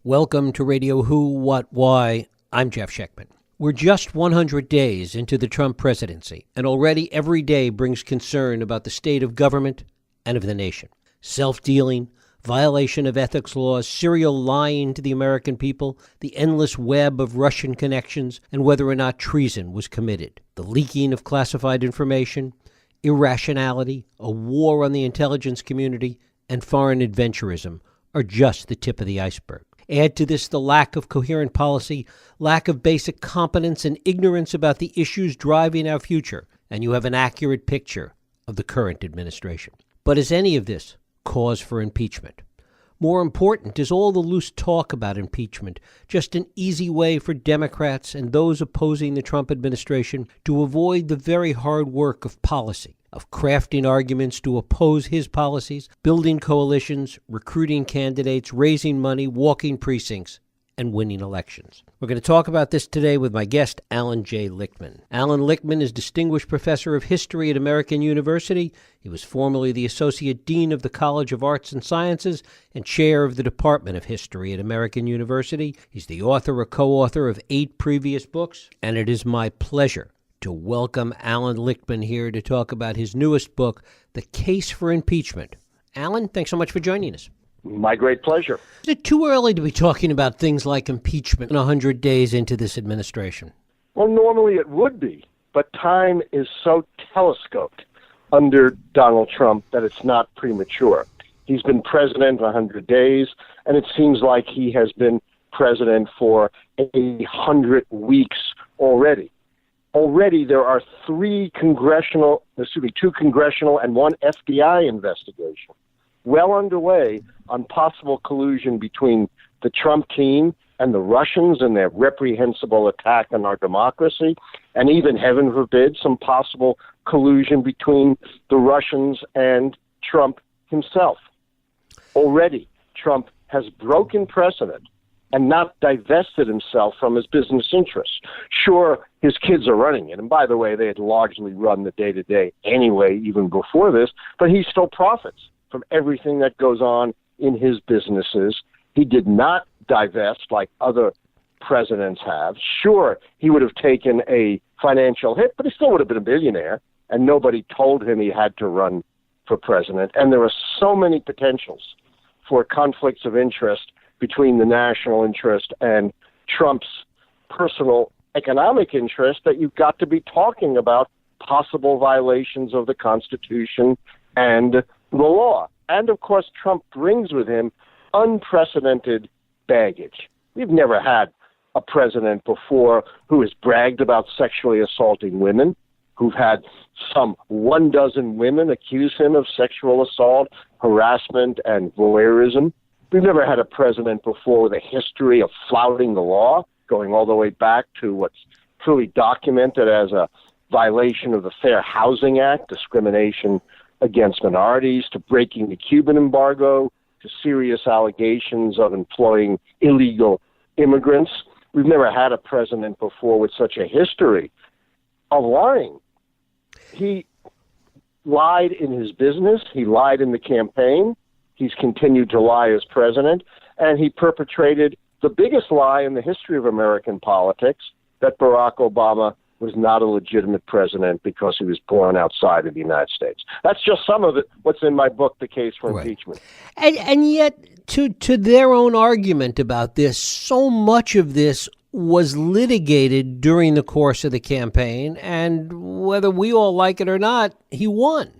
Welcome to Radio Who, What, Why. I'm Jeff Schechtman. We're just 100 days into the Trump presidency, and already every day brings concern about the state of government and of the nation. Self-dealing, violation of ethics laws, serial lying to the American people, the endless web of Russian connections, and whether or not treason was committed. The leaking of classified information, irrationality, a war on the intelligence community, and foreign adventurism are just the tip of the iceberg. Add to this the lack of coherent policy, lack of basic competence, and ignorance about the issues driving our future, and you have an accurate picture of the current administration. But is any of this cause for impeachment? More important, is all the loose talk about impeachment just an easy way for Democrats and those opposing the Trump administration to avoid the very hard work of policy, of crafting arguments to oppose his policies, building coalitions, recruiting candidates, raising money, walking precincts, and winning elections? We're going to talk about this today with my guest, Allan J. Lichtman. Allan Lichtman is Distinguished Professor of History at American University. He was formerly the Associate Dean of the College of Arts and Sciences and Chair of the Department of History at American University. He's the author or co-author of 8 previous books, and it is my pleasure to welcome Allan Lichtman here to talk about his newest book, The Case for Impeachment. Allan, thanks so much for joining us. My great pleasure. Is it too early to be talking about things like impeachment 100 days into this administration? Well, normally it would be, but time is so telescoped under Donald Trump that it's not premature. He's been president 100 days, and it seems like he has been president for 100 weeks already. Already there are 2 congressional and 1 FBI investigation well underway on possible collusion between the Trump team and the Russians and their reprehensible attack on our democracy, and even, heaven forbid, some possible collusion between the Russians and Trump himself. Already, Trump has broken precedent and not divested himself from his business interests. Sure, his kids are running it, and by the way, they had largely run the day-to-day anyway, even before this, but he still profits from everything that goes on in his businesses. He did not divest like other presidents have. Sure, he would have taken a financial hit, but he still would have been a billionaire, and nobody told him he had to run for president. And there are so many potentials for conflicts of interest between the national interest and Trump's personal economic interest that you've got to be talking about possible violations of the Constitution and the law. And, of course, Trump brings with him unprecedented baggage. We've never had a president before who has bragged about sexually assaulting women, who've had some 12 women accuse him of sexual assault, harassment, and voyeurism. We've never had a president before with a history of flouting the law, going all the way back to what's truly documented as a violation of the Fair Housing Act, discrimination against minorities, to breaking the Cuban embargo, to serious allegations of employing illegal immigrants. We've never had a president before with such a history of lying. He lied in his business. He lied in the campaign. He's continued to lie as president, and he perpetrated the biggest lie in the history of American politics, that Barack Obama was not a legitimate president because he was born outside of the United States. That's just some of it, what's in my book, The Case for Impeachment. And yet, to their own argument about this, so much of this was litigated during the course of the campaign, and whether we all like it or not, he won.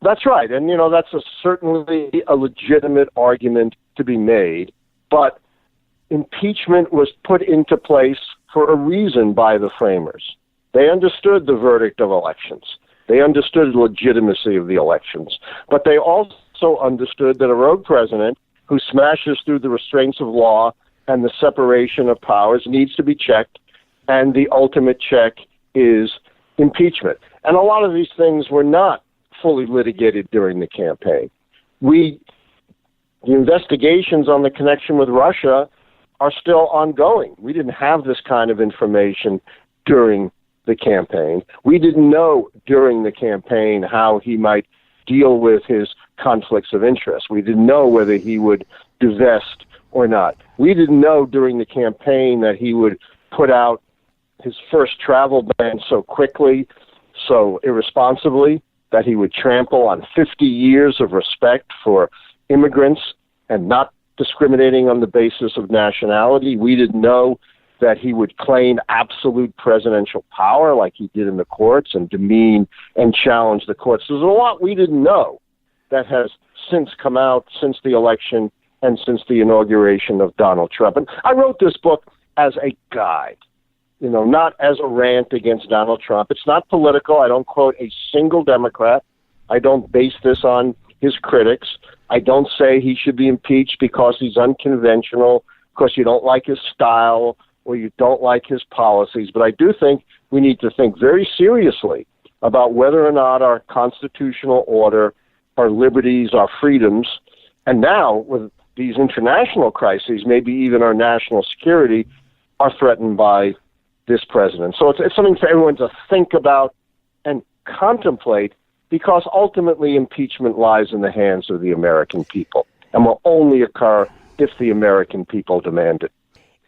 That's right. And, that's certainly a legitimate argument to be made. But impeachment was put into place for a reason by the framers. They understood the verdict of elections. They understood the legitimacy of the elections. But they also understood that a rogue president who smashes through the restraints of law and the separation of powers needs to be checked, and the ultimate check is impeachment. And a lot of these things were not fully litigated during the campaign. The investigations on the connection with Russia are still ongoing. We didn't have this kind of information during the campaign. We didn't know during the campaign how he might deal with his conflicts of interest. We didn't know whether he would divest or not. We didn't know during the campaign that he would put out his first travel ban so quickly, so irresponsibly, that he would trample on 50 years of respect for immigrants and not discriminating on the basis of nationality. We didn't know that he would claim absolute presidential power like he did in the courts and demean and challenge the courts. There's a lot we didn't know that has since come out since the election and since the inauguration of Donald Trump. And I wrote this book as a guide, not as a rant against Donald Trump. It's not political. I don't quote a single Democrat. I don't base this on his critics. I don't say he should be impeached because he's unconventional, because you don't like his style or you don't like his policies. But I do think we need to think very seriously about whether or not our constitutional order, our liberties, our freedoms, and now with these international crises, maybe even our national security, are threatened by this president. So it's something for everyone to think about and contemplate, because ultimately impeachment lies in the hands of the American people and will only occur if the American people demand it.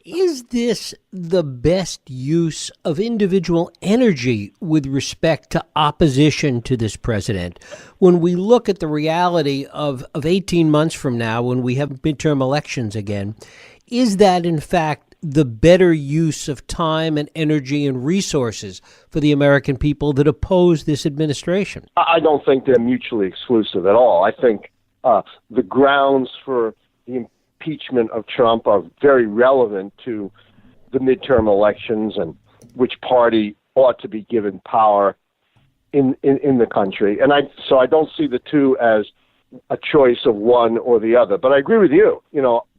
Is this the best use of individual energy with respect to opposition to this president? When we look at the reality of 18 months from now, when we have midterm elections again, is that in fact the better use of time and energy and resources for the American people that oppose this administration? I don't think they're mutually exclusive at all. I think the grounds for the impeachment of Trump are very relevant to the midterm elections and which party ought to be given power in the country. And so I don't see the two as a choice of one or the other. But I agree with you.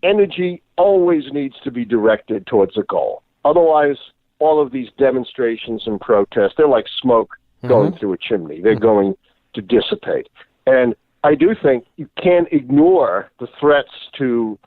Energy always needs to be directed towards a goal. Otherwise, all of these demonstrations and protests, they're like smoke going through a chimney. They're going to dissipate. And I do think you can't ignore the threats to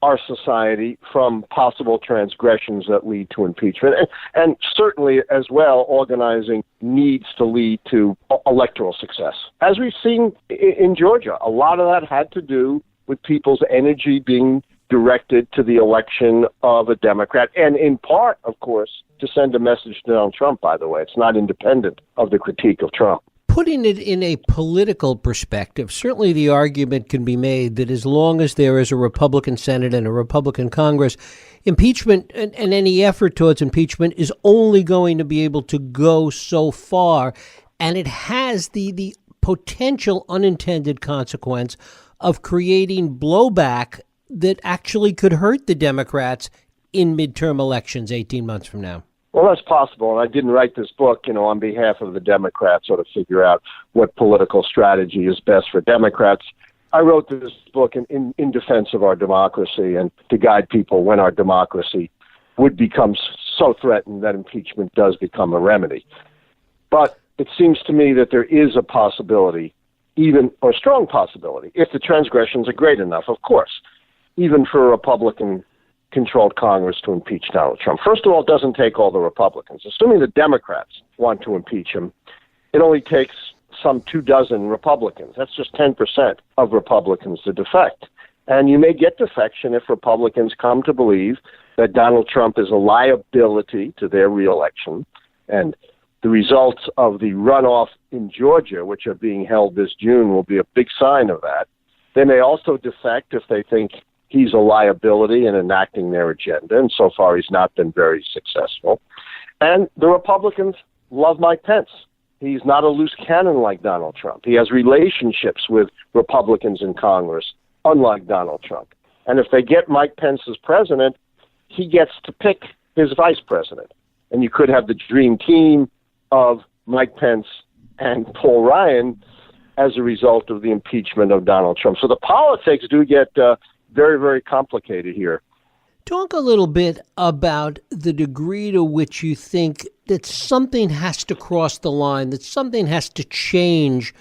our society from possible transgressions that lead to impeachment. And certainly, as well, organizing needs to lead to electoral success. As we've seen in Georgia, a lot of that had to do with people's energy being directed to the election of a Democrat, and in part, of course, to send a message to Donald Trump, by the way. It's not independent of the critique of Trump. Putting it in a political perspective, certainly the argument can be made that as long as there is a Republican Senate and a Republican Congress, impeachment and any effort towards impeachment is only going to be able to go so far. And it has the potential unintended consequence of creating blowback that actually could hurt the Democrats in midterm elections 18 months from now. Well, that's possible, and I didn't write this book, on behalf of the Democrats or to figure out what political strategy is best for Democrats. I wrote this book in defense of our democracy and to guide people when our democracy would become so threatened that impeachment does become a remedy. But it seems to me that there is a possibility, or a strong possibility, if the transgressions are great enough, of course, even for a Republican-controlled Congress to impeach Donald Trump. First of all, it doesn't take all the Republicans. Assuming the Democrats want to impeach him, it only takes some 24 Republicans. That's just 10% of Republicans to defect. And you may get defection if Republicans come to believe that Donald Trump is a liability to their reelection. And the results of the runoff in Georgia, which are being held this June, will be a big sign of that. They may also defect if they think he's a liability in enacting their agenda, and so far he's not been very successful. And the Republicans love Mike Pence. He's not a loose cannon like Donald Trump. He has relationships with Republicans in Congress, unlike Donald Trump. And if they get Mike Pence as president, he gets to pick his vice president. And you could have the dream team of Mike Pence and Paul Ryan as a result of the impeachment of Donald Trump. So the politics do get very, very complicated here. Talk a little bit about the degree to which you think that something has to cross the line, that something has to change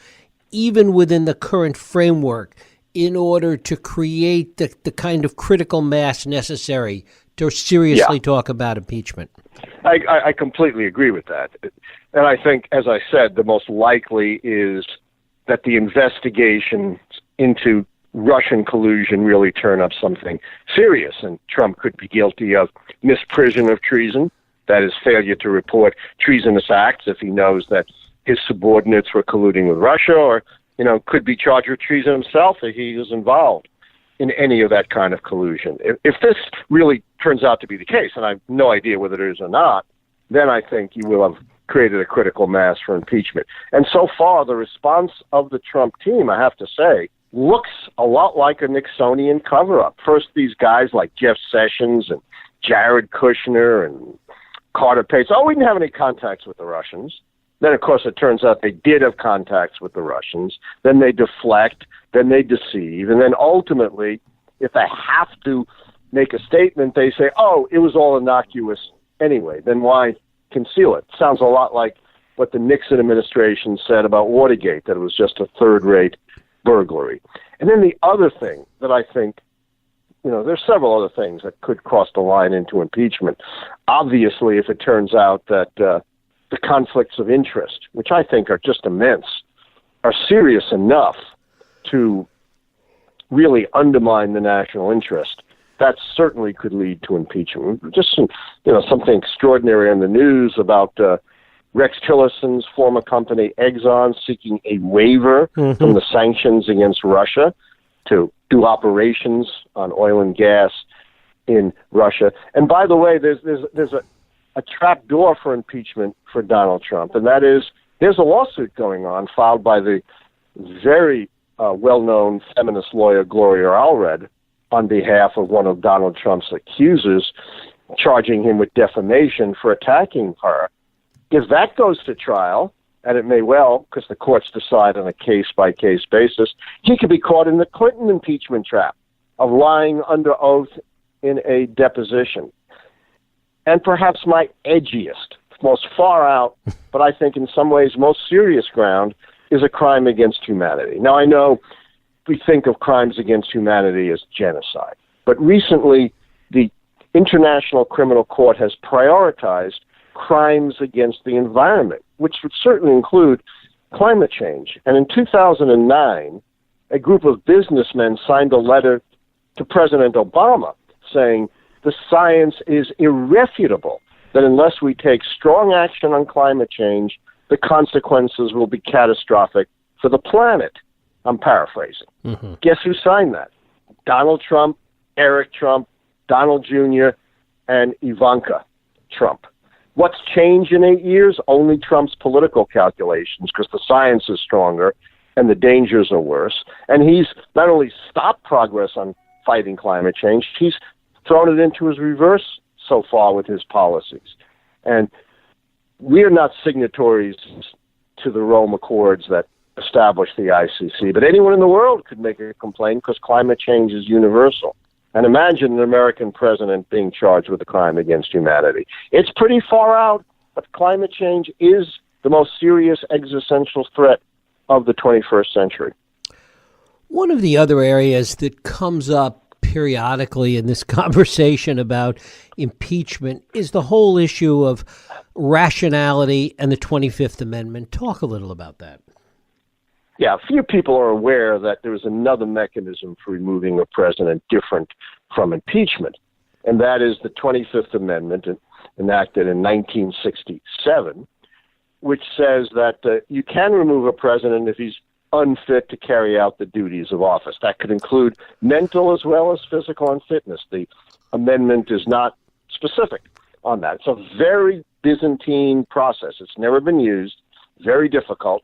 even within the current framework in order to create the kind of critical mass necessary to seriously talk about impeachment. I completely agree with that. And I think, as I said, the most likely is that the investigations into Russian collusion really turn up something serious, and Trump could be guilty of misprision of treason, that is, failure to report treasonous acts if he knows that his subordinates were colluding with Russia, or, could be charged with treason himself if he was involved in any of that kind of collusion. If this really turns out to be the case, and I have no idea whether it is or not, then I think you will have created a critical mass for impeachment. And so far, the response of the Trump team, I have to say, looks a lot like a Nixonian cover-up. First, these guys like Jeff Sessions and Jared Kushner and Carter Page. Oh, we didn't have any contacts with the Russians. Then, of course, it turns out they did have contacts with the Russians. Then they deflect. Then they deceive. And then ultimately, if they have to make a statement, they say, oh, it was all innocuous anyway. Then why conceal it? Sounds a lot like what the Nixon administration said about Watergate, that it was just a third-rate burglary. And then the other thing that I think, there's several other things that could cross the line into impeachment. Obviously, if it turns out that the conflicts of interest, which I think are just immense, are serious enough to really undermine the national interest, that certainly could lead to impeachment. Just something extraordinary in the news about Rex Tillerson's former company Exxon seeking a waiver from the sanctions against Russia to do operations on oil and gas in Russia. And by the way, there's a trap door for impeachment for Donald Trump, and that is there's a lawsuit going on filed by the very well-known feminist lawyer Gloria Allred on behalf of one of Donald Trump's accusers, charging him with defamation for attacking her. If that goes to trial, and it may well, because the courts decide on a case-by-case basis, he could be caught in the Clinton impeachment trap of lying under oath in a deposition. And perhaps my edgiest, most far out, but I think in some ways most serious ground, is a crime against humanity. Now, I know we think of crimes against humanity as genocide, but recently the International Criminal Court has prioritized crimes against the environment, which would certainly include climate change. And in 2009, a group of businessmen signed a letter to President Obama saying the science is irrefutable that unless we take strong action on climate change, the consequences will be catastrophic for the planet. I'm paraphrasing. Guess who signed that? Donald Trump, Eric Trump, Donald Jr., and Ivanka Trump. What's changed in 8 years? Only Trump's political calculations, because the science is stronger and the dangers are worse. And he's not only stopped progress on fighting climate change, he's thrown it into his reverse so far with his policies. And we are not signatories to the Rome Accords that established the ICC, but anyone in the world could make a complaint because climate change is universal. And imagine an American president being charged with a crime against humanity. It's pretty far out, but climate change is the most serious existential threat of the 21st century. One of the other areas that comes up periodically in this conversation about impeachment is the whole issue of rationality and the 25th Amendment. Talk a little about that. Yeah, few people are aware that there is another mechanism for removing a president different from impeachment, and that is the 25th Amendment enacted in 1967, which says that you can remove a president if he's unfit to carry out the duties of office. That could include mental as well as physical unfitness. The amendment is not specific on that. It's a very Byzantine process. It's never been used, very difficult.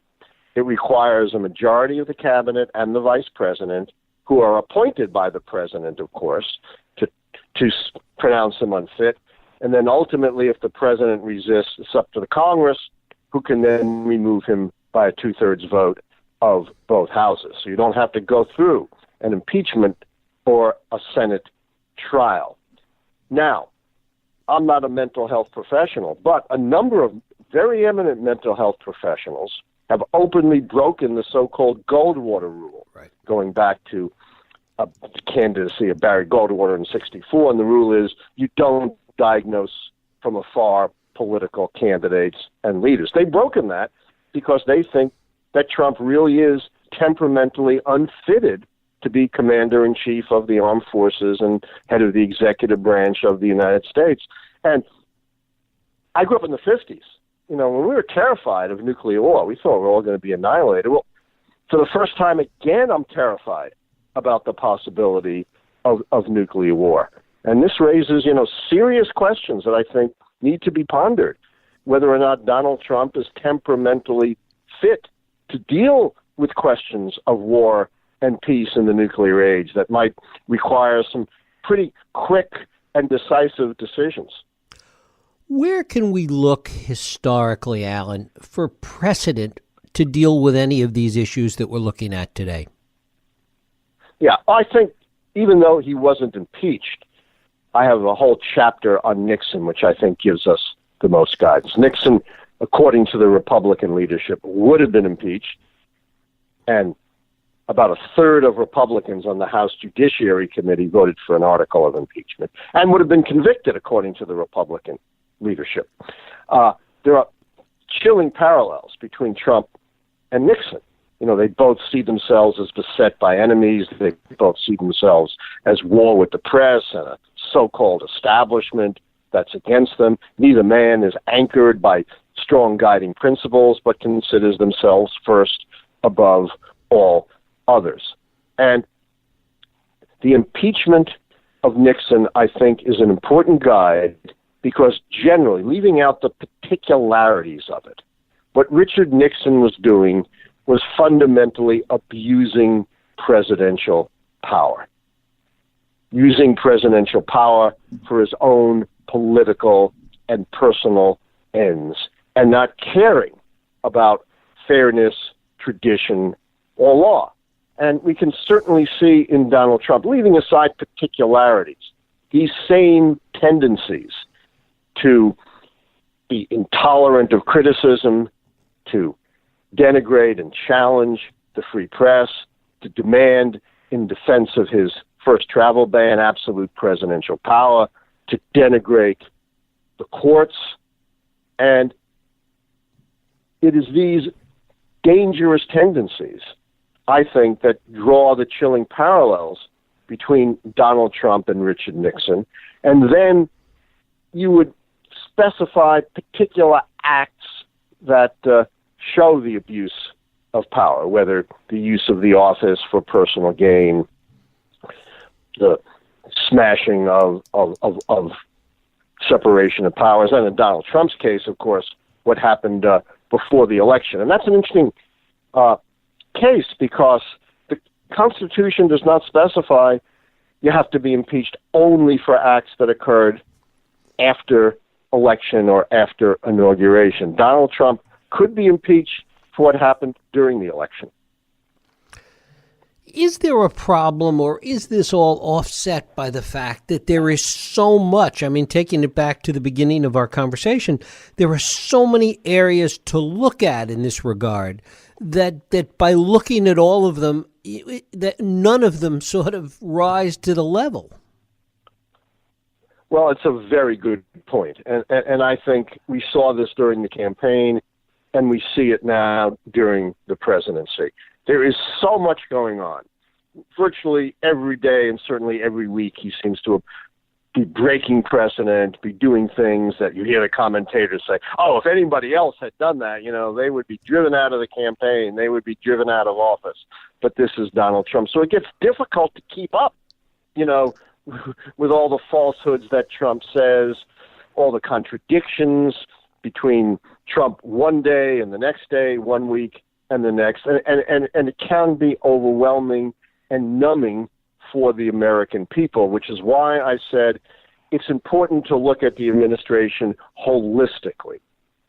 It requires a majority of the cabinet and the vice president, who are appointed by the president, of course, to pronounce him unfit. And then ultimately, if the president resists, it's up to the Congress, who can then remove him by a two-thirds vote of both houses. So you don't have to go through an impeachment or a Senate trial. Now, I'm not a mental health professional, but a number of very eminent mental health professionals have openly broken the so-called Goldwater rule, right, going back to the candidacy of Barry Goldwater in 1964. And the rule is you don't diagnose from afar political candidates and leaders. They've broken that because they think that Trump really is temperamentally unfitted to be commander-in-chief of the armed forces and head of the executive branch of the United States. And I grew up in the 50s. When we were terrified of nuclear war, we thought we were all going to be annihilated. Well, for the first time again, I'm terrified about the possibility of nuclear war. And this raises, serious questions that I think need to be pondered, whether or not Donald Trump is temperamentally fit to deal with questions of war and peace in the nuclear age that might require some pretty quick and decisive decisions. Where can we look historically, Allan, for precedent to deal with any of these issues that we're looking at today? Yeah, I think even though he wasn't impeached, I have a whole chapter on Nixon, which I think gives us the most guidance. Nixon, according to the Republican leadership, would have been impeached, and about a third of Republicans on the House Judiciary Committee voted for an article of impeachment, and would have been convicted, according to the Republican leadership. There are chilling parallels between Trump and Nixon. They both see themselves as beset by enemies. They both see themselves as war with the press and a so-called establishment that's against them. Neither man is anchored by strong guiding principles, but considers themselves first above all others. And the impeachment of Nixon, I think, is an important guide because generally, leaving out the particularities of it, what Richard Nixon was doing was fundamentally abusing presidential power, using presidential power for his own political and personal ends, and not caring about fairness, tradition, or law. And we can certainly see in Donald Trump, leaving aside particularities, these same tendencies to be intolerant of criticism, to denigrate and challenge the free press, to demand, in defense of his first travel ban, absolute presidential power, to denigrate the courts. And it is these dangerous tendencies, I think, that draw the chilling parallels between Donald Trump and Richard Nixon. And then you would specify particular acts that show the abuse of power, whether the use of the office for personal gain, the smashing of separation of powers, and in Donald Trump's case, of course, what happened before the election. And that's an interesting case because the Constitution does not specify you have to be impeached only for acts that occurred after election or after inauguration. Donald Trump could be impeached for what happened during the election. Is there a problem, or is this all offset by the fact that there is so much? I mean, taking it back to the beginning of our conversation, there are so many areas to look at in this regard that by looking at all of them, that none of them sort of rise to the level. Well, it's a very good point. And I think we saw this during the campaign, and we see it now during the presidency. There is so much going on. Virtually every day and certainly every week, he seems to be breaking precedent, be doing things that you hear the commentators say, oh, if anybody else had done that, they would be driven out of the campaign. They would be driven out of office. But this is Donald Trump. So it gets difficult to keep up, with all the falsehoods that Trump says, all the contradictions between Trump one day and the next day, 1 week and the next. And it can be overwhelming and numbing for the American people, which is why I said it's important to look at the administration holistically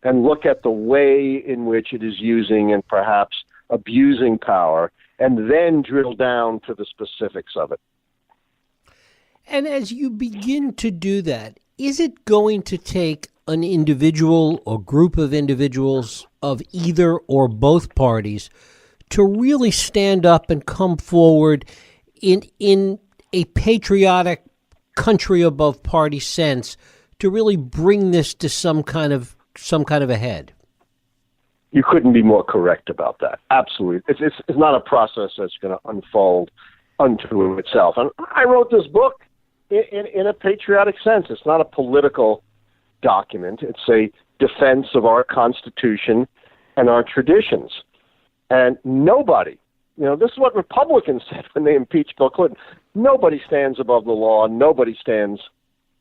and look at the way in which it is using and perhaps abusing power, and then drill down to the specifics of it. And as you begin to do that, is it going to take an individual or group of individuals of either or both parties to really stand up and come forward in a patriotic country above party sense to really bring this to some kind of a head? You couldn't be more correct about that. Absolutely. It's not a process that's going to unfold unto itself. And I wrote this book in a patriotic sense. It's not a political document. It's a defense of our Constitution and our traditions. And nobody, this is what Republicans said when they impeached Bill Clinton. Nobody stands above the law. Nobody stands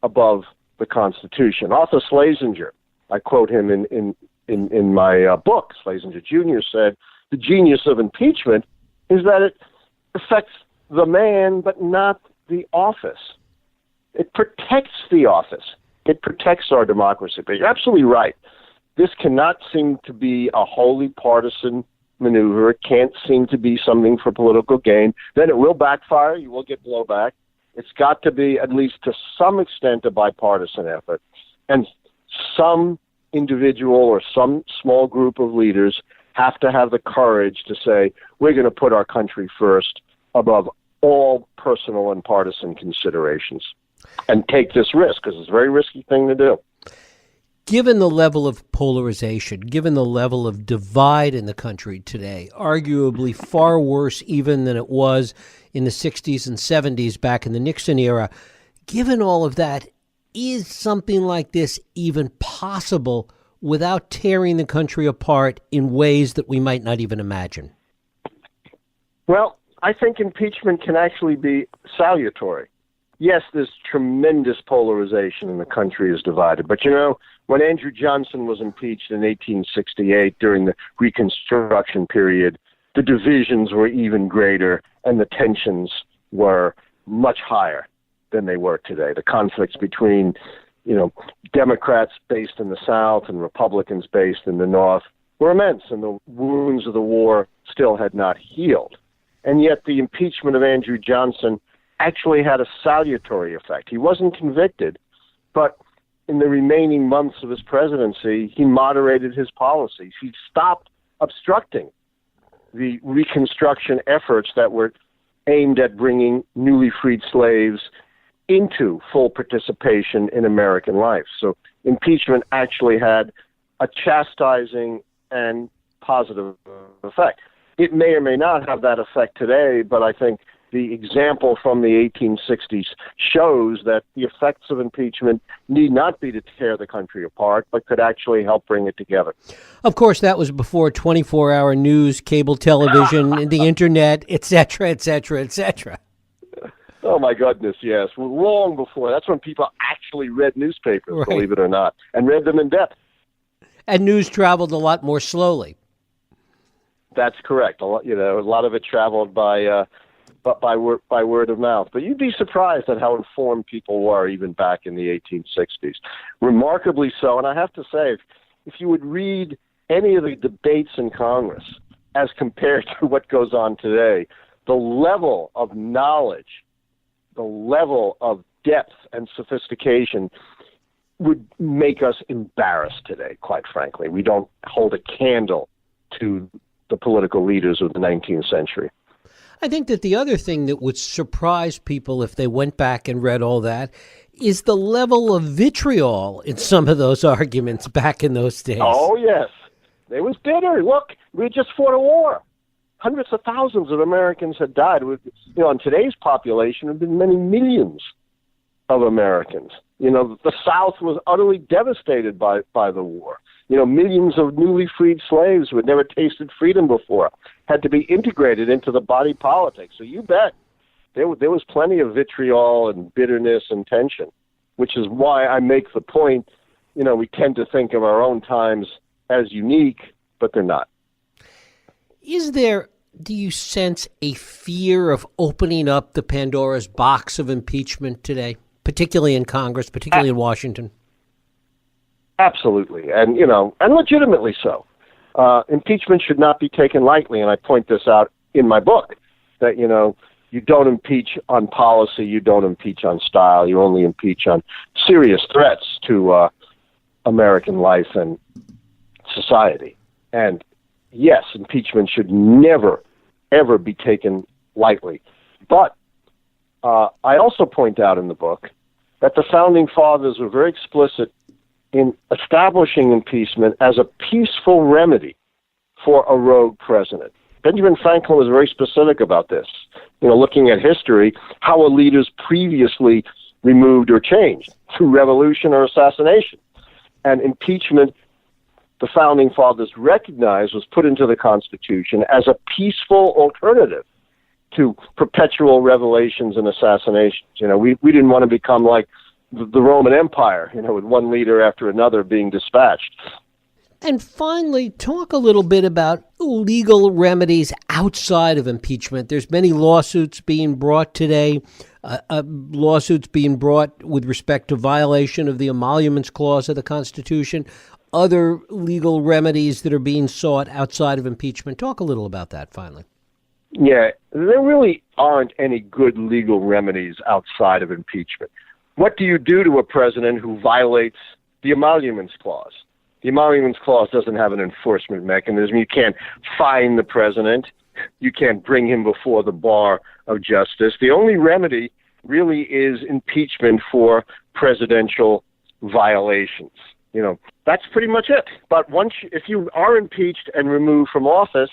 above the Constitution. Arthur Schlesinger, I quote him in my book, Schlesinger Jr. said, the genius of impeachment is that it affects the man, but not the office. It protects the office. It protects our democracy. But you're absolutely right. This cannot seem to be a wholly partisan maneuver. It can't seem to be something for political gain. Then it will backfire. You will get blowback. It's got to be, at least to some extent, a bipartisan effort. And some individual or some small group of leaders have to have the courage to say, we're going to put our country first above all personal and partisan considerations and take this risk, because it's a very risky thing to do. Given the level of polarization, given the level of divide in the country today, arguably far worse even than it was in the 60s and 70s back in the Nixon era, given all of that, is something like this even possible without tearing the country apart in ways that we might not even imagine? Well, I think impeachment can actually be salutary. Yes, there's tremendous polarization and the country is divided. But, when Andrew Johnson was impeached in 1868 during the Reconstruction period, the divisions were even greater and the tensions were much higher than they were today. The conflicts between, Democrats based in the South and Republicans based in the North were immense, and the wounds of the war still had not healed. And yet the impeachment of Andrew Johnson actually had a salutary effect. He wasn't convicted, but in the remaining months of his presidency, he moderated his policies. He stopped obstructing the Reconstruction efforts that were aimed at bringing newly freed slaves into full participation in American life. So impeachment actually had a chastising and positive effect. It may or may not have that effect today, but I think the example from the 1860s shows that the effects of impeachment need not be to tear the country apart, but could actually help bring it together. Of course, that was before 24-hour news, cable television, the internet, et cetera, et cetera, et cetera. Oh, my goodness, yes. Long before. That's when people actually read newspapers, right, believe it or not, and read them in depth. And news traveled a lot more slowly. That's correct. A lot of it traveled by word of mouth. But you'd be surprised at how informed people were even back in the 1860s. Remarkably so. And I have to say, if you would read any of the debates in Congress as compared to what goes on today, the level of knowledge, the level of depth and sophistication would make us embarrassed today, quite frankly. We don't hold a candle to the political leaders of the 19th century. I think that the other thing that would surprise people if they went back and read all that is the level of vitriol in some of those arguments back in those days. Oh, yes. It was bitter. Look, we just fought a war. Hundreds of thousands of Americans had died. In today's population, there have been many millions of Americans. The South was utterly devastated by the war. Millions of newly freed slaves who had never tasted freedom before had to be integrated into the body politic. So you bet there was plenty of vitriol and bitterness and tension, which is why I make the point, we tend to think of our own times as unique, but they're not. Is there, do you sense a fear of opening up the Pandora's box of impeachment today, particularly in Congress, particularly in Washington? Absolutely, and legitimately so. Impeachment should not be taken lightly, and I point this out in my book, that, you don't impeach on policy, you don't impeach on style, you only impeach on serious threats to American life and society. And yes, impeachment should never, ever be taken lightly. But I also point out in the book that the Founding Fathers were very explicit in establishing impeachment as a peaceful remedy for a rogue president. Benjamin Franklin was very specific about this. looking at history, how are leaders previously removed or changed? Through revolution or assassination. And impeachment, the Founding Fathers recognized, was put into the Constitution as a peaceful alternative to perpetual revelations and assassinations. We didn't want to become like the Roman Empire, with one leader after another being dispatched. And finally, talk a little bit about legal remedies outside of impeachment. There's many lawsuits being brought today, lawsuits being brought with respect to violation of the emoluments clause of the Constitution, other legal remedies that are being sought outside of impeachment. Talk a little about that, finally. Yeah, there really aren't any good legal remedies outside of impeachment. What do you do to a president who violates the emoluments clause? The emoluments clause doesn't have an enforcement mechanism. You can't fine the president. You can't bring him before the bar of justice. The only remedy really is impeachment for presidential violations. That's pretty much it. But if you are impeached and removed from office,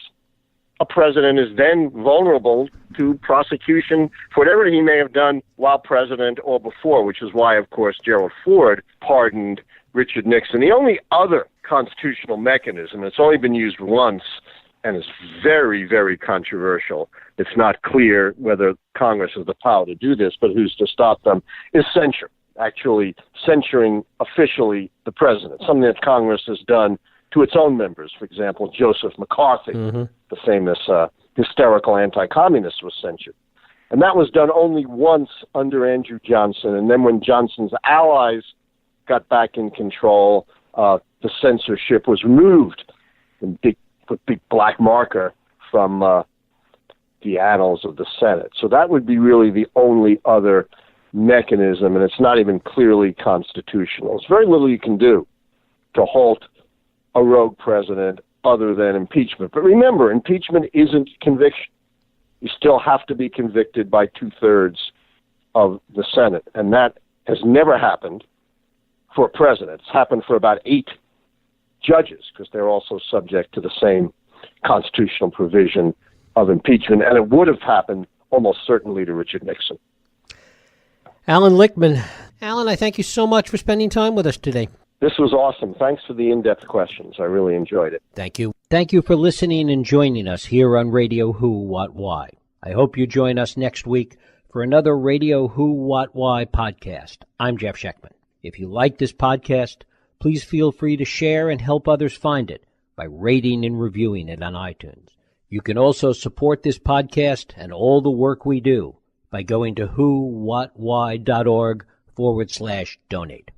a president is then vulnerable to prosecution for whatever he may have done while president or before, which is why, of course, Gerald Ford pardoned Richard Nixon. The only other constitutional mechanism, it's only been used once, and is very, very controversial. It's not clear whether Congress has the power to do this, but who's to stop them, is censure, actually censuring officially the president, something that Congress has done to its own members. For example, Joseph McCarthy, the famous hysterical anti-communist, was censured. And that was done only once under Andrew Johnson. And then when Johnson's allies got back in control, the censorship was removed in big black marker from the annals of the Senate. So that would be really the only other mechanism, and it's not even clearly constitutional. There's very little you can do to halt a rogue president other than impeachment. But remember, impeachment isn't conviction. You still have to be convicted by 2/3 of the Senate, and that has never happened for a president. It's happened for about 8 judges, because they're also subject to the same constitutional provision of impeachment, and it would have happened almost certainly to Richard Nixon. Allan Lichtman. Allan, I thank you so much for spending time with us today. This was awesome. Thanks for the in-depth questions. I really enjoyed it. Thank you. Thank you for listening and joining us here on Radio Who, What, Why. I hope you join us next week for another Radio Who, What, Why podcast. I'm Jeff Sheckman. If you like this podcast, please feel free to share and help others find it by rating and reviewing it on iTunes. You can also support this podcast and all the work we do by going to whowhatwhy.org/donate.